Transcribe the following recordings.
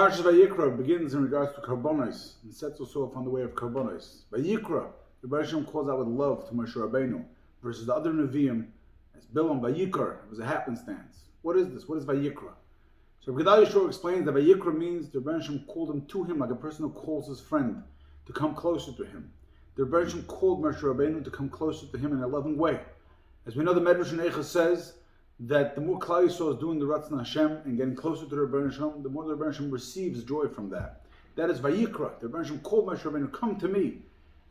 Parashat Vayikra begins in regards to karbonos and sets us off on the way of karbonos. Vayikra, the Rebbe Shem calls out with love to Moshe Rabbeinu, versus the other Nevi'im as Bilam Vayikra. It was a happenstance. What is this? What is Vayikra? So Rabbi Yeshua explains that Vayikra means the Rebbe Shem called him to him like a person who calls his friend to come closer to him. The Rebbe Shem called Moshe Rabbeinu to come closer to him in a loving way. As we know, the Medrash in Eicha says that the more Klal Yisrael is doing the Ratzon Hashem and getting closer to the Rebbe Shem, the more the Rebbe Shem receives joy from that. That is Vayikra. The Rebbe Shem called Moshe Rabbeinu, come to me.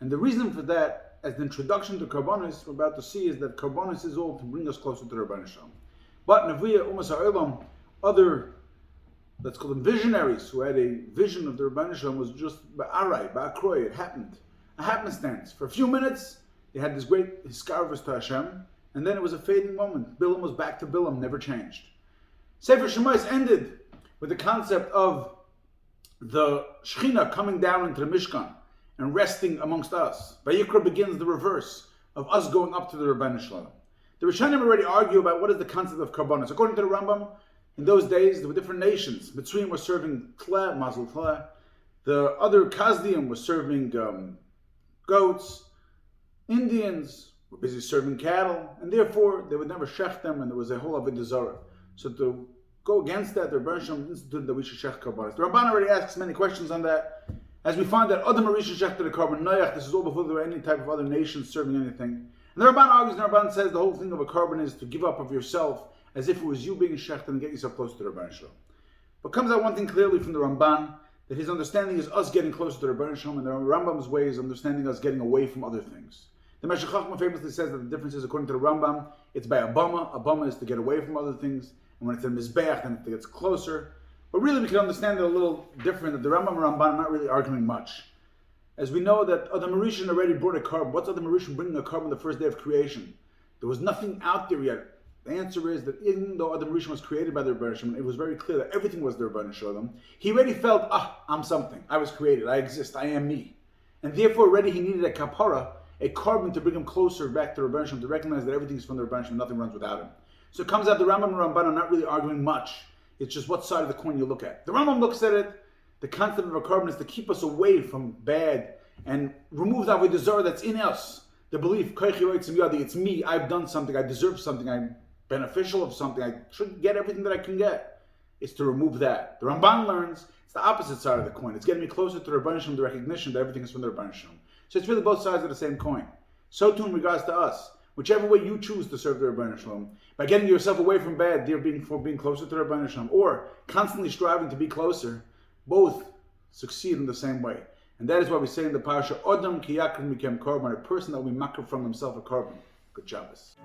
And the reason for that, as the introduction to Karbonos, we're about to see, is that Karbonos is all to bring us closer to the Rebbe Shem. But Nevi'ah Umas HaOlam, other, let's call them visionaries, who had a vision of the Rebbe Shem, was just Ba'arai, Ba'akroy. It happened. A happenstance. For a few minutes, they had this great hiskarvus to Hashem, and then it was a fading moment. Bilam was back to Bilam, never changed. Sefer Shemais ended with the concept of the Shechina coming down into the Mishkan and resting amongst us. Vayikra begins the reverse of us going up to the Rebbeinu Shalom. The Rishonim already argue about what is the concept of karbonos. According to the Rambam, in those days there were different nations. Mitzrayim was serving tleh, mazel tleh. The other Kazdiim were serving goats. Indians were busy serving cattle, and therefore they would never shech them, and there was a whole avodah zarah. So to go against that, the Rebbe Shem instituted that we should shech karbonos. The Ramban already asks many questions on that, as we find that Adam Marisha shech to the carbon noyach. This is all before there were any type of other nations serving anything. And the Ramban argues, and the Ramban says the whole thing of a carbon is to give up of yourself, as if it was you being shecht and get yourself close to the Rebbe Shem. But comes out one thing clearly from the Ramban, that his understanding is us getting closer to the Rebbe Shem, and the Rambam's way is understanding us getting away from other things. The Meshech Chochmah famously says that the difference is, according to the Rambam, it's by a bama. A bama is to get away from other things, and when it's a mizbeach, then it gets closer. But really, we can understand it a little different. That the Rambam and Ramban are not really arguing much. As we know that Adam Rishon already brought a carbon. What's Adam Rishon bringing a carbon the first day of creation? There was nothing out there yet. The answer is that even though Adam Rishon was created by the Rebbe Shem, it was very clear that everything was the Rebbe Shalom. He already felt, I'm something. I was created. I exist. I am me. And therefore, already he needed a kapara, a carbon, to bring him closer back to Rebbe Shem, to recognize that everything is from the Rebbe Shem, nothing runs without him. So it comes out the Rambam and Ramban are not really arguing much. It's just what side of the coin you look at. The Rambam looks at it, the concept of a carbon is to keep us away from bad and remove that avodah zarah that's in us. The belief, it's me, I've done something, I deserve something, I'm beneficial of something, I should get everything that I can get. It's to remove that. The Ramban learns it's the opposite side of the coin. It's getting me closer to the Rebbe Shem, the recognition that everything is from the Rebbe Shem. So it's really both sides of the same coin. So too in regards to us. Whichever way you choose to serve the Rebbeinu Shalom, by getting yourself away from bad, for being closer to the Rebbeinu Shalom, or constantly striving to be closer, both succeed in the same way. And that is why we say in the parasha, Odam ki yakrim mikem korban, a person that will be makar from himself a korban. Good Shabbos.